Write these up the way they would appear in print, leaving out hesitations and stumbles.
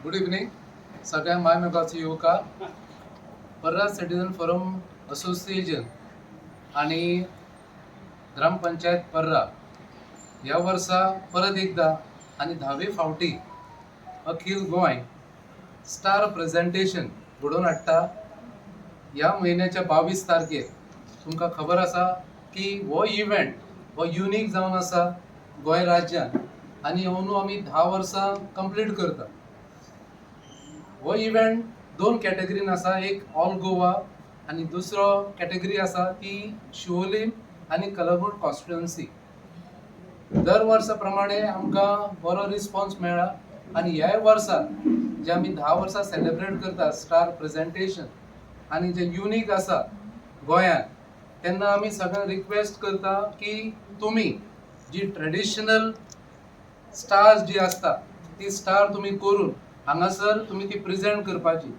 Good evening सगळ्या मायमेकाचो युवका पर्रा citizen forum association आणि ग्रामपंचायत पर्रा ह्या वर्सा परत एकदा आणि 10वी फावटी अखिल गोंय स्टार प्रेझेंटेशन घडोवन हाडटा ह्या म्हयन्याच्या 22 तारखेर. तुमकां खबर आसा की हो इव्हेंट हो युनीक जावन आसा गोंय राज्यात आणि अंदू आमी 10 वर्सां कंप्लीट करता. हो इव्हेंट दोन कॅटेगरीन आसा, एक ऑल गोवा आणि दुसरो कॅटेगरी आसा ती शिवोलीम आणि कलंगूट कॉन्स्टिट्युएन्सी. दर वर्सा प्रमाणे आमकां बरो रिस्पॉन्स मेळ्ळा आणि ह्या वर्सा जे आमी 10 वर्सां सेलिब्रेट करता स्टार प्रेझेंटेशन आणि जे युनीक आसा गोंयांत, तेन्ना आमी सगळ्यांक रिक्वेस्ट करता की तुमी जी ट्रेडिशनल स्टार्स जी असता ती स्टार तुम्ही करून हांगासर तुम्ही ती प्रेझेंट करपाची.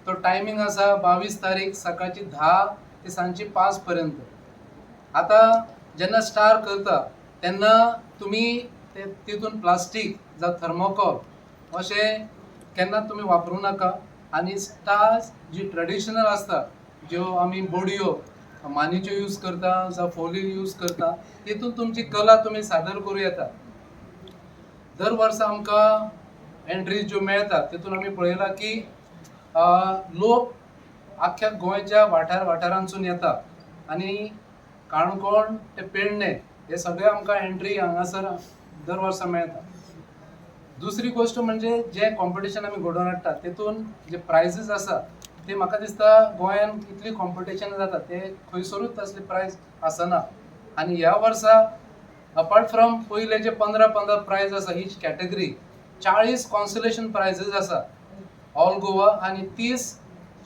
तो टायमिंग आसा 22 तारीख सकाळची 10 ते सांजची 5 पर्यंत. आता जेन्ना स्टार करता तेन्ना तुम्ही तितून प्लास्टीक जावं थर्मोकॉल अशें केन्ना तुम्ही वापरूं नाका आणि स्टार्स जी ट्रेडिशनल असता ज्यो आमी बोडयो मानीच्यो यूज करता जावं फोली यूज करता तितून तुमची कला तुम्ही सादर करूं येता. दर वर्सा आमकां एंट्रीज ज्यो मेळटा तितून आमी पळयला की लोक आख्ख्या गोंयच्या वाठारांसून येता आणि काणकोण ते पेडणे हे सगळे आमकां एंट्री हांगासर दर वर्सा मेळटा. दुसरी गोष्ट म्हणजे जे कॉम्पिटिशन आमी घडोवन हाडटा तितून जे प्रायजीस आसा ते म्हाका दिसता गोंयांत इतली कॉम्पिटिशन जाता ते खंयसरूच तसली प्रायज आसना. आणि ह्या वर्सा अपार्ट फ्रॉम पयले जे 15 प्राइज आसा हीच कॅटेगरी 40 कॉन्सोलेशन प्राइजेस आसा ऑल गोवा आणि 30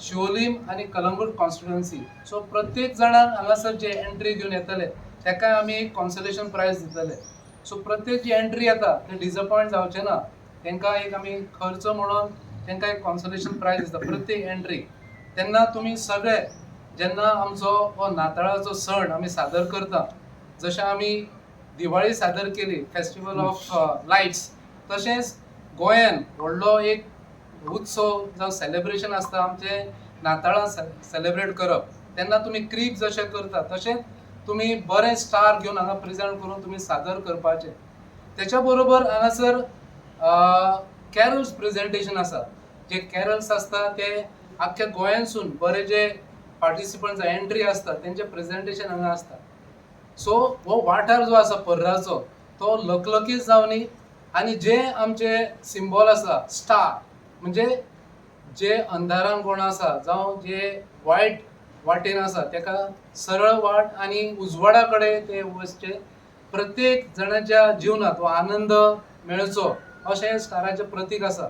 शिवोलीम आणि कलंगूट कॉन्स्टिट्युएन्सी. सो प्रत्येक जाणां हांगासर जे एंट्री घेवन येतले ताका आमी एक कॉन्सोलेशन प्राइज दितले. सो प्रत्येक जी एंट्री येता ते डिसअपॉयंट जावचे ना, तांकां एक आमी खर्च म्हणून तांकां एक कॉन्सोलेशन प्राइज दिता प्रत्येक एंट्री. तेन्ना तुमी सगळे जेन्ना आमचो हो नाताळाचो सण आमी सादर करता, जशें आमी दिवाळी सादर केली फेस्टिवल ऑफ लायट्स, तशेंच गोंयान व्हडलो एक उत्सव जावं सेलिब्रेशन आसता आमचे नाताळां सेलिब्रेट करप. तेन्ना तुमी क्रीब जशें करता तशेंच तुमी बरें स्टार घेवन हांगा प्रेझेंट करून तुमी सादर करपाचें. तेच्या बरोबर हांगासर कॅरल्स प्रेझेंटेशन आसा. जे कॅरल्स आसता ते आख्ख्या गोंयांसून बरे जे पार्टिसिपंट्स एंट्री आसता तेंचे प्रेझेंटेशन हांगा आसता. सो हो वाठार जो आसा पर्राचो तो लकलकीत जावनी आणि जे आमचे सिंबॉल आसा स्टार म्हणजे जे अंधारान कोण आसा जावं जे वायट वाटेन आसा ताका सरळ वाट आणि उजवाडा कडेन ते वचचे. प्रत्येक जणांच्या जिवनात हो आनंद मेळचो अशें स्टाराचें प्रतीक आसा.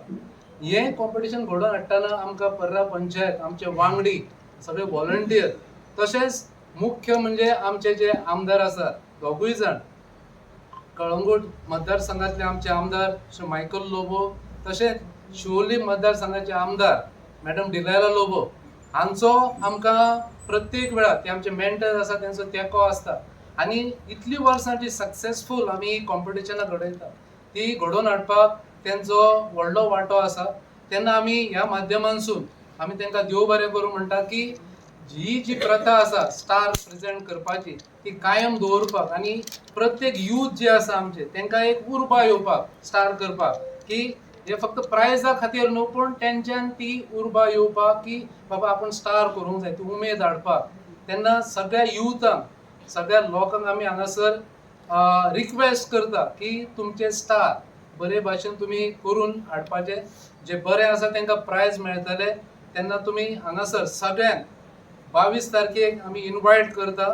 हे कॉम्पिटिशन घडोवन हाडटाना आमकां पर्रा पंचायत आमचे वांगडी सगळे व्हॉलंटियर तशेंच मुख्य म्हणजे आमचे जे आमदार आसात दोगूय जाण, कळंगूट मतदारसंघातले आमचे आमदार श्री मायकल लोबो तशेंच शिवोलीम मतदारसंघाचे आमदार मॅडम डिलायला लोबो हांचो आमकां प्रत्येक वेळार ते आमचे मेंटर्स आसा तेंचो तेंको आसता. आणि इतली वर्सां जी सक्सेसफूल आमी कॉम्पिटिशनां घडयता ती घडोवन हाडपाक तेंचो व्हडलो वांटो आसा. तेन्ना आमी ह्या माध्यमांसून आमी तांकां देव बरें करूं म्हणटा की ही जी प्रथा आसा स्टार प्रेझेंट करपाची ती कायम दवरपाक आणि प्रत्येक यूथ जे आसा आमचे तांकां एक उर्बा येवपाक स्टार करपाक की हे फक्त प्रायजा खातीर न्हू पूण तेंच्यान ती उर्बा येवपाक की बाबा आपूण स्टार करूंक जाय ती उमेद हाडपाक. तेन्ना सगळ्या युथांक सगळ्या लोकांक आमी हांगासर रिक्वेस्ट करता की तुमचे स्टार बरे भाशेन तुमी करून हाडपाचे. जे बरे आसा तांकां प्रायज मेळटले. तेन्ना तुमी हांगासर सगळ्यांक 22 तारखेक आमी इन्वायट करता.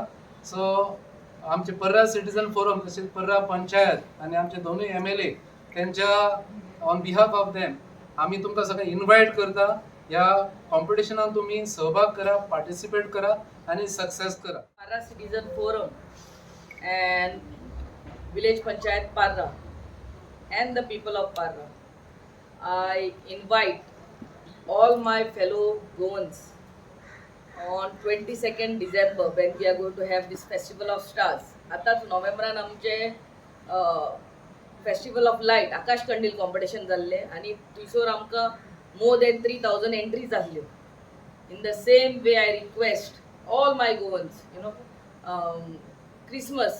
सो आमचे पर्रा सिटीजन फोरम तसेच पर्रा पंचायत आणि आमचे दोनूय MLA त्यांच्या ऑन बिहाफ ऑफ देम आम्ही तुमकां सगळ्यांक इन्वायट करता. ह्या कॉम्पिटिशनात तुम्ही सहभाग करा, पार्टिसिपेट करा आणि सक्सेस करा. Parra Citizen Forum and Village Panchayat Parra and the people of Parra, I invite all my fellow Goans on 22nd December when we are going to have this festival of stars. आताच नोव्हेंबरान आमचे festival of light आकाश कंडील competition जाल्लें आनी थंयसर आमकां more than 3000 entries जाल्ल्यो. In the same way, I request all my Goans, Christmas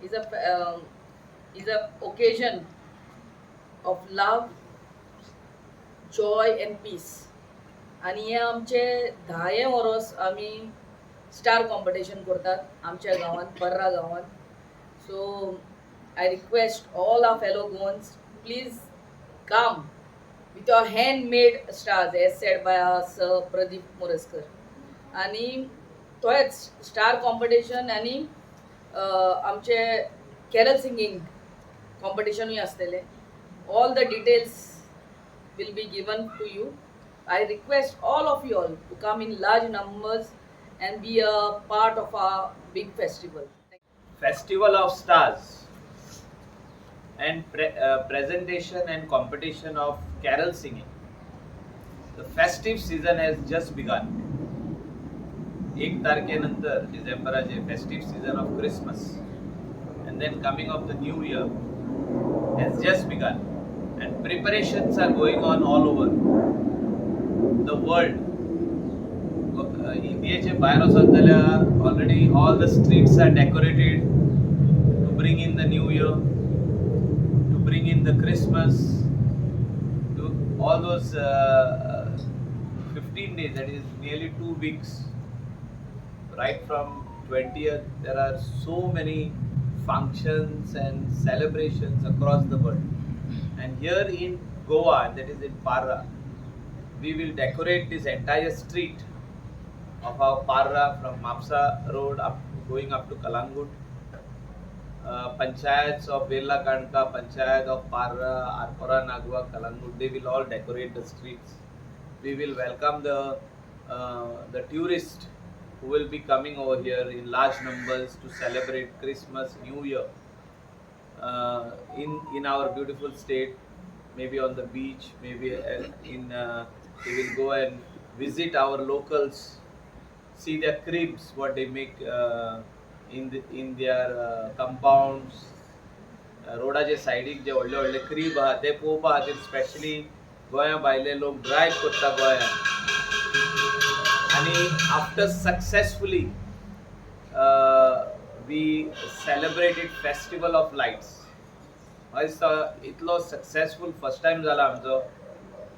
is a occasion of love, joy and peace. आणि हे आमचे 10 वर्स आमी स्टार कॉम्पिटिशन करतात आमच्या गांवांत पर्रा गांवांत. So I request all R fellow Goans, please come with your handmade stars as said by our Pradeep Moraskar. आणि तोच स्टार कॉम्पिटिशन आणि आमचे कॅरल सिंगींग कॉम्पिटिशनूय आसतलें. All the details will be given to you. I request all of you all to come in large numbers and be a part of our big festival. Festival of Stars and presentation and competition of carol singing. The festive season has just begun. 1 तारखेनंतर डिसेंबराचे festive season of Christmas and then coming of the new year has just begun, and preparations are going on all over the world. इंडियेचे भायर वचत जाल्यार already all the streets are decorated to bring in the new year, to bring in the Christmas, to all those 15 days, that is nearly 2 weeks. Right from 20th, there are so many functions and celebrations across the world. And here in Goa, that is in Parra, we will decorate this entire street of our Parra from Mapsa Road going up to Kalangut. Panchayats of Vella Kanka, Panchayat of Parra, Arpora, Nagwa, Kalangut, they will all decorate the streets. We will welcome the tourists who will be coming over here in large numbers to celebrate Christmas, New Year in our beautiful state, maybe on the beach, maybe we will go and visit our locals, see their cribs, what they make in their compounds. रोडाचे सायडीक जे व्हडले व्हडले crib आहा ते पळोवपा खातीर specially गोंया भायले लोक ड्रायव्ह करता गोंयांत. आणि after successfully we celebrated festival of lights. इतलो सक्सेसफुल फर्स्ट टाइम जाला आमचो.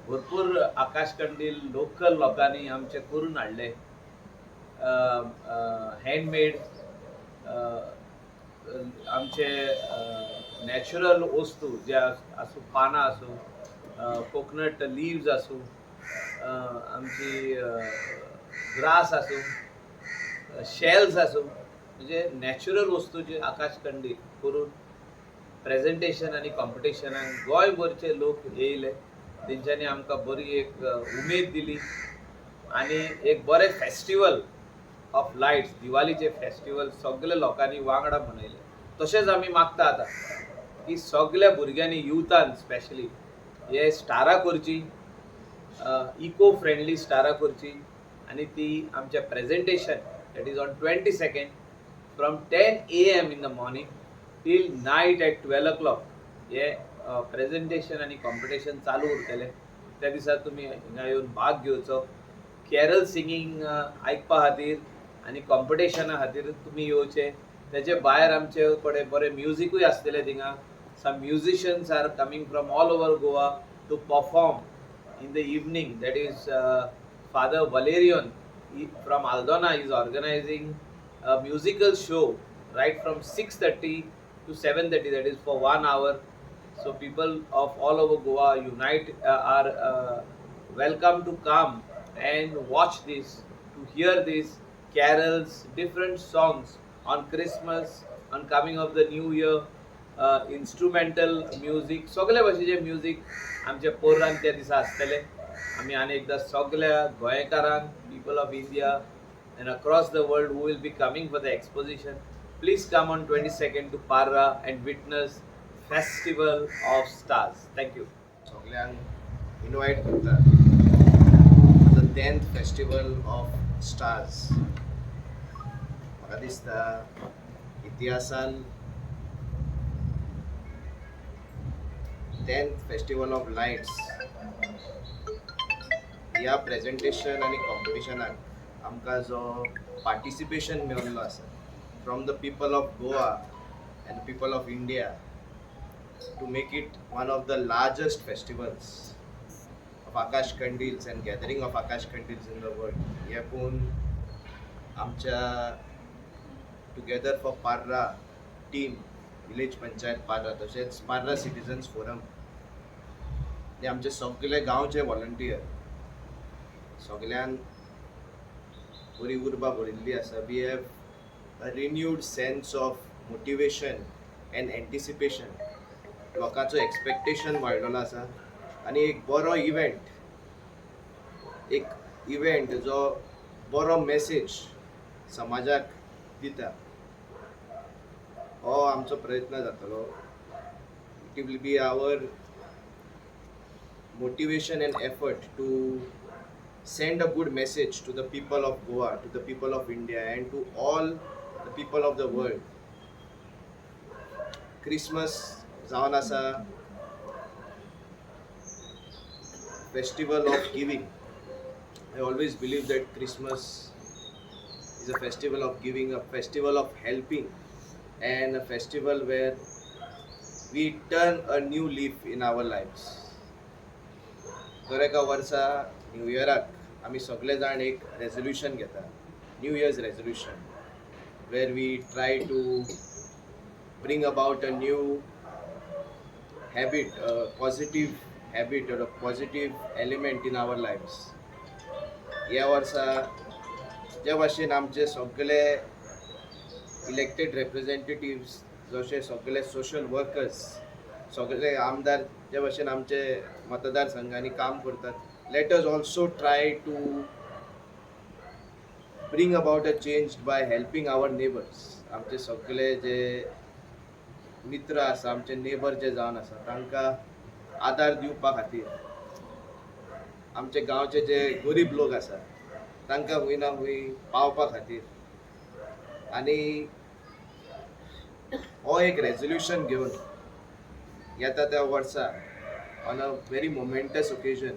भरपूर आकाश कंदील लोकल लोकांनी आमचे करून हाडले, हँडमेड आमचे नॅचरल वस्तू जे आसूं, पानां आसूं, कोकोनट लिव्स आसूं, आमची ग्रास आसूं, शेल्स आसूं, म्हणजे नॅचरल वस्तूचे आकाश कंदील करून प्रेजेंटेशन आनी कॉम्पिटिशनाक गोंयभरचे लोक येयले. तेंच्यांनी आमकां बरी एक उमेद दिली आनी एक बरें फेस्टिवल ऑफ लायट्स, दिवाळीचे फेस्टिवल सगळे लोकांनी वांगडा मनयले. तशेंच आमी मागता आतां की सगळ्या भुरग्यांनी युथान स्पेशली हे स्टारां करची, इको फ्रेंडली स्टारां करची, आनी ती आमच्या presentation that is on 22nd from 10 AM in the morning till night at 12 o'clock हे प्रेजेंटेशन आनी कॉम्पिटिशन चालू उरतलें. त्या दिसा तुमी हिंगा येवन भाग घेवचो. कॅरल सिंगींग आयकपा खातीर आनी कॉम्पिटिशना खातीर तुमी येवचे. तेचे भायर आमचे कडेन बरें म्युजीकूय आसतलें थिंगा. Some musicians are coming from all over Goa to perform in the evening. That is Father Valerian from Aldona is organizing a musical show right from 6:30 to 7:30, that is for 1 hour. So people of all over Goa are welcome to come and watch this, to hear these carols, different songs on Christmas, on coming of the new year, instrumental music, सगळे भाशेचे music आमच्या पोरांक त्या दिसा आसतले. आमी आनी एकदां सगळ्या गोंयकारांक, people of India and across the world who will be coming for the exposition, please come on 22nd to Parra and witness Festival of Stars. Thank you. सगळ्यांक इनवायट करता the 10th festival of stars. म्हाका दिसता इतिहासान 10th festival of lights ह्या presentation आणि कॉम्पिटिशनाक आमकां जो participation मेळिल्लो आसा from the people of Goa and people of India to make it one of the largest festivals of Akash Kandils and gathering of Akash Kandils in the world. हे पळोवन आमच्या together for Parra team village panchayat Parra तशेंच Parra citizens forum हे आमचे सगळे गांवचे volunteer सगळ्यान बरी उर्बा भरिल्ली आसा. We have a renewed sense of motivation and anticipation. लोकांचो एक्सपेक्टेशन वाडलेलो आसा आनी एक बरो इव्हेंट जो बरो मेसेज समाजाक दिता हो आमचो प्रयत्न जातलो. It will be our motivation and effort to send a good message to the people of Goa, to the people of India and to all the people of the world. Christmas जावन आसा festival of giving. I always believe that Christmas is a festival of giving, a festival of helping, and a festival where we turn a new leaf in our lives. दर एका वर्सा new इयराक आमी सगळे जाण एक resolution घेता, new year's resolution, where we try to bring about a new habit, a positive habit or a positive element in our lives. ह्या वर्सा ज्या भाशेन आमचे सगळे इलेक्टेड रिप्रेझेंटेटिव्स जशे सगळे सोशल वर्कर्स सगळे आमदार ज्या भाशेन आमचे मतदारसंघांनी काम करतात, let us also try to bring about a change by helping our neighbors. आमचे सगळे जे मित्र आसा, आमचे नेबर जे जावन आसा तांकां आदार दिवपा खातीर, आमचे गांवचे जे गरीब लोक आसा तांकां हूंय ना हूंय पावपा खातीर आनी हो एक रेजोल्यूशन घेवन येता त्या वर्सा on a very momentous occasion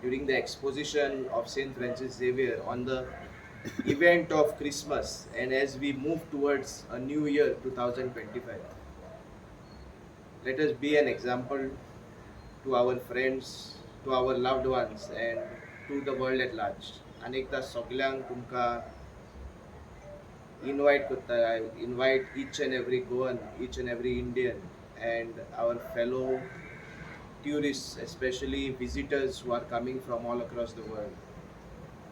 during the exposition of Saint Francis Xavier on the event of Christmas and as we move towards a new year 2025, let us be an example to our friends, to our loved ones and to the world at large. अनेकदा सगळ्यांक तुमकां invite करता. I invite each and every Goan, each and every Indian and our fellow tourists, especially visitors who are coming from all across the world,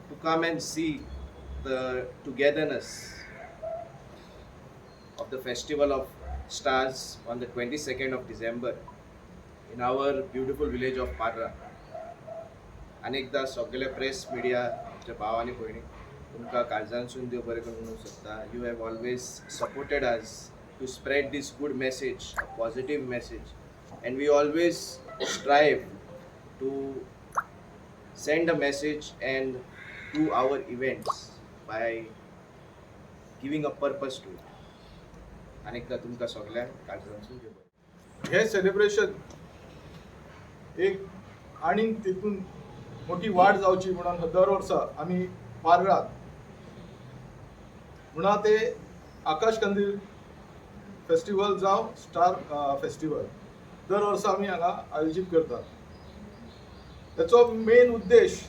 to come and see the togetherness of the festival of stars on the 22nd of December in our beautiful village of Parra. अनेकदा सगळे press media आमच्या भाव आनी भयणी तुमकां काळजांसून देव बरें करून म्हणूंक सोदता. You have always supported us to spread this good message, a positive message, and we always strive to send a message and do our events by giving a purpose to it. अनेकदा तुमकां सगळ्यांक काळजांसून देव बरें. हे celebration एक आनीक तितून मोठी वाड जावची म्हणून दर वर्सा आमी पार्रात म्हणा ते आकाश कंदील फेस्टिवल जावं स्टार फेस्टिवल दर वर्सा आमी हांगा आयोजीत करतात. ताचो मेन उद्देश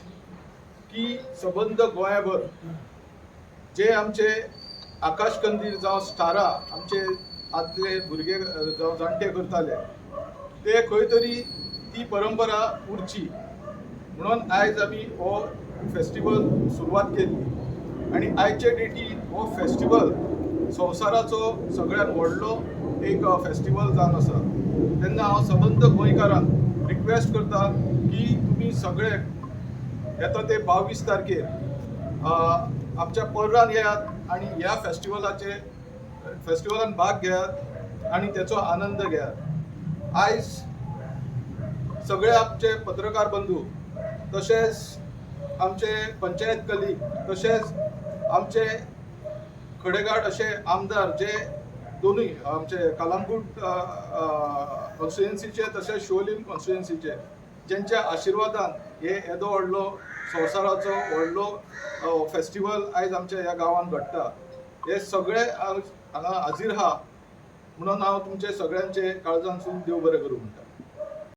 की सबंद गोंयभर जे आमचे आकाश कंदील जावं स्टारां आमचे आदले भुरगे जावं जाणटे करताले ते खंय तरी ती परंपरा उरची म्हणून आयज आमी हो फेस्टिवल सुरवात केली आनी आयचे डेटीन हो फेस्टिवल संवसाराचो सगळ्यात व्हडलो एक फेस्टिवल जावन आसा. तेन्ना हांव सबंद गोंयकारांक रिक्वेस्ट करता की तुमी सगळे येता ते 22 तारखेर आमच्या पर्रान येयात आनी ह्या फेस्टिवलान भाग घेयात आनी तेचो आनंद घेयात. आयज सगळे आमचे पत्रकार बंधू तशेंच आमचे पंचायत कलीग तशेंच आमचे खडेगाड असे आमदार जे दोनूय आमचे कलंगूट कॉन्स्टिट्युएन्सीचे तशेंच शिवोलीम कॉन्स्टिट्युएन्सीचे जेंच्या आशिर्वादान हे येदो व्हडलो संवसाराचो व्हडलो फेस्टिवल आयज आमच्या ह्या गांवांत घडटा हे सगळे हांगा हाजीर आहा म्हणून हांव तुमचे सगळ्यांचे काळजांसून देव बरें करूं म्हणटा.